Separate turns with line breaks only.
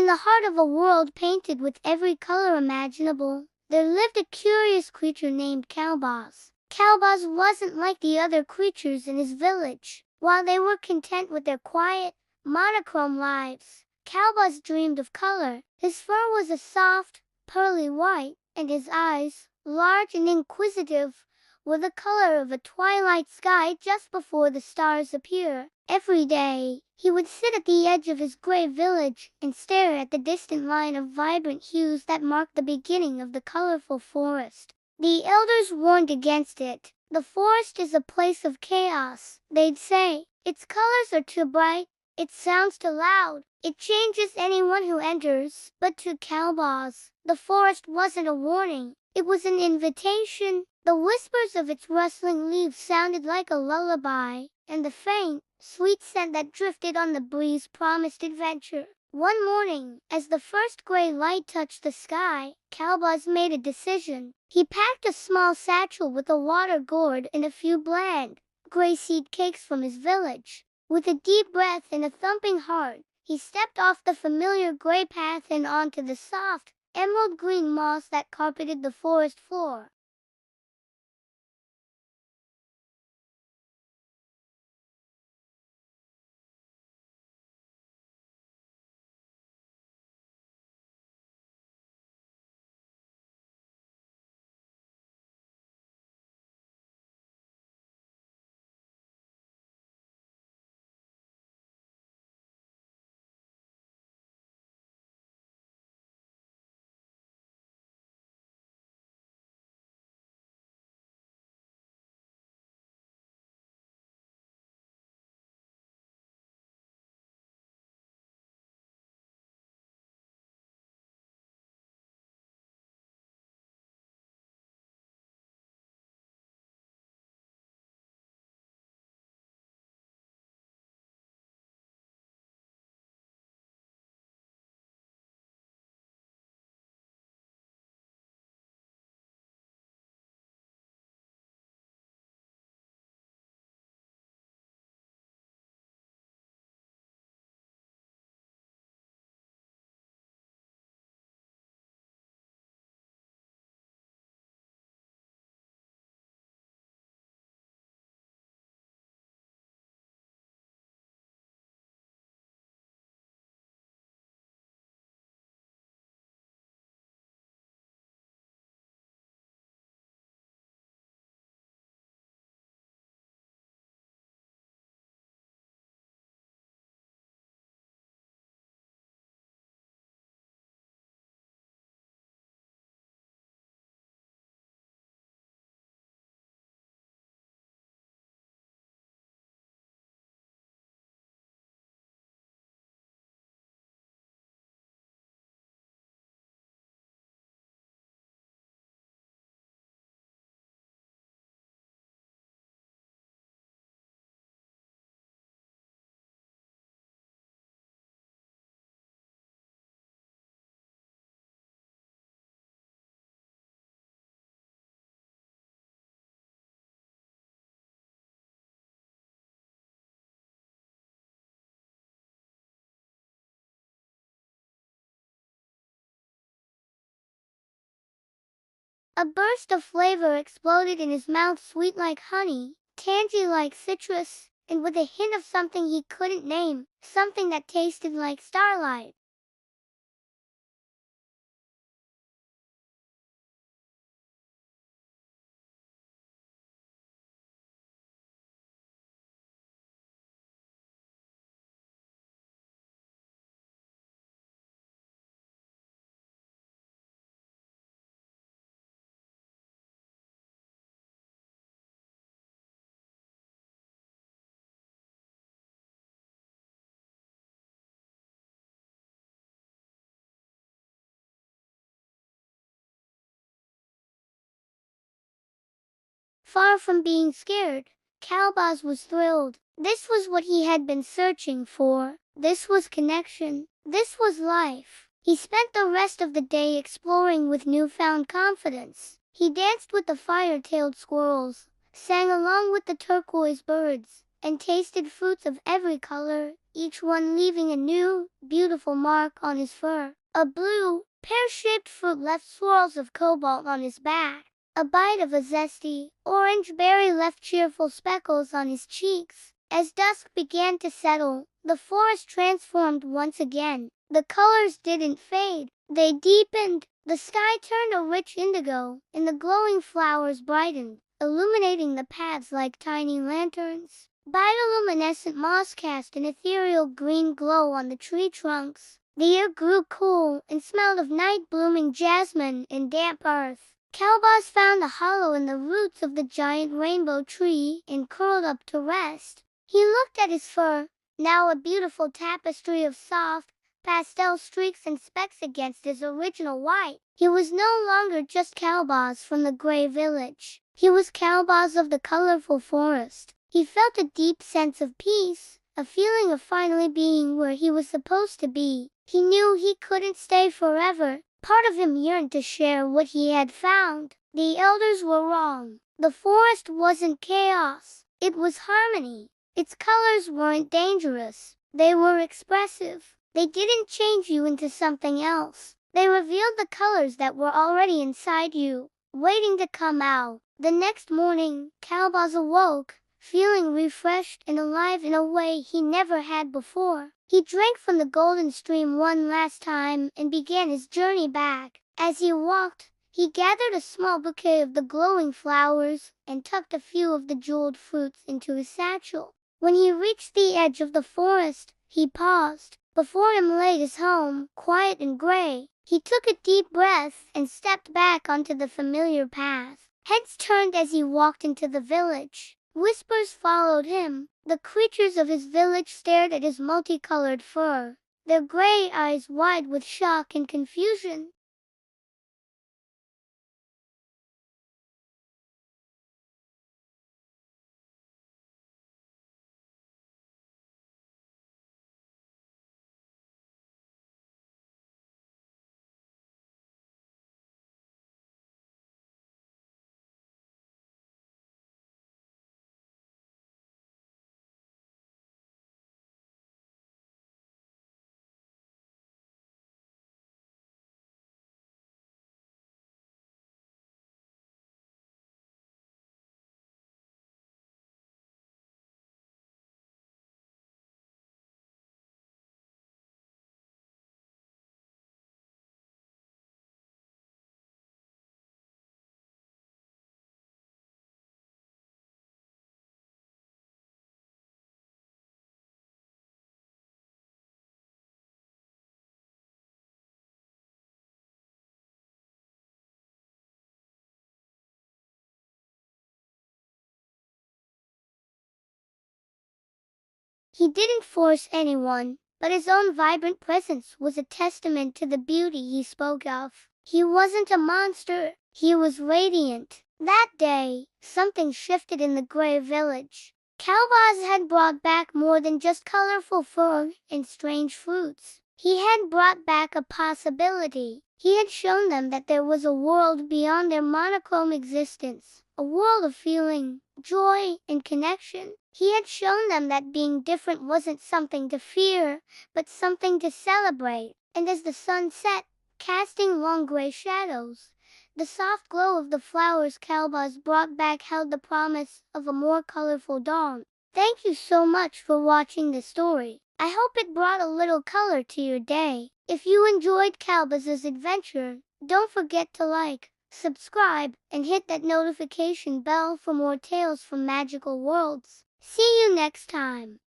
In the heart of a world painted with every color imaginable, there lived a curious creature named Qalbaz. Qalbaz wasn't like the other creatures in his village. While they were content with their quiet, monochrome lives, Qalbaz dreamed of color. His fur was a soft, pearly white, and his eyes, large and inquisitive, were the color of a twilight sky just before the stars appear. Every day, he would sit at the edge of his gray village and stare at the distant line of vibrant hues that marked the beginning of the colorful forest. The elders warned against it. The forest is a place of chaos, they'd say. Its colors are too bright, its sounds too loud, it changes anyone who enters. But to Qalbaz, the forest wasn't a warning, it was an invitation. The whispers of its rustling leaves sounded like a lullaby, and the faint, sweet scent that drifted on the breeze promised adventure. One morning, as the first gray light touched the sky, Qalbaz made a decision. He packed a small satchel with a water gourd and a few bland, gray seed cakes from his village. With a deep breath and a thumping heart, he stepped off the familiar gray path and onto the soft, emerald green moss that carpeted the forest floor. A burst of flavor exploded in his mouth, sweet like honey, tangy like citrus, and with a hint of something he couldn't name, something that tasted like starlight. Far from being scared, Qalbaz was thrilled. This was what he had been searching for. This was connection. This was life. He spent the rest of the day exploring with newfound confidence. He danced with the fire-tailed squirrels, sang along with the turquoise birds, and tasted fruits of every color. each one leaving a new, beautiful mark on his fur. A blue, pear-shaped fruit left swirls of cobalt on his back. A bite of a zesty, orange berry left cheerful speckles on his cheeks. As dusk began to settle, the forest transformed once again. The colors didn't fade, they deepened. The sky turned a rich indigo, and the glowing flowers brightened, illuminating the paths like tiny lanterns. Bioluminescent moss cast an ethereal green glow on the tree trunks. The air grew cool and smelled of night-blooming jasmine and damp earth. Qalbaz found a hollow in the roots of the giant rainbow tree and curled up to rest. He looked at his fur, now a beautiful tapestry of soft, pastel streaks and specks against his original white. He was no longer just Qalbaz from the gray village. He was Qalbaz of the colorful forest. He felt a deep sense of peace, a feeling of finally being where he was supposed to be. He knew he couldn't stay forever. Part of him yearned to share what he had found. The elders were wrong. The forest wasn't chaos. It was harmony. Its colors weren't dangerous. They were expressive. They didn't change you into something else. They revealed the colors that were already inside you, waiting to come out. The next morning, Qalbaz awoke, feeling refreshed and alive in a way he never had before. He drank from the golden stream one last time and began his journey back. As he walked, he gathered a small bouquet of the glowing flowers and tucked a few of the jeweled fruits into his satchel. When he reached the edge of the forest, he paused. Before him lay his home, quiet and gray. He took a deep breath and stepped back onto the familiar path. Heads turned as he walked into the village. Whispers followed him. The creatures of his village stared at his multicolored fur, their gray eyes wide with shock and confusion. He didn't force anyone, but his own vibrant presence was a testament to the beauty he spoke of. He wasn't a monster, he was radiant. That day, something shifted in the gray village. Qalbaz had brought back more than just colorful fur and strange fruits. He had brought back a possibility. He had shown them that there was a world beyond their monochrome existence, a world of feeling, joy, and connection. He had shown them that being different wasn't something to fear, but something to celebrate. And as the sun set, casting long gray shadows, the soft glow of the flowers Qalbaz brought back held the promise of a more colorful dawn. Thank you so much for watching the story. I hope it brought a little color to your day. If you enjoyed Qalbaz's adventure, don't forget to like, subscribe, and hit that notification bell for more tales from magical worlds. See you next time.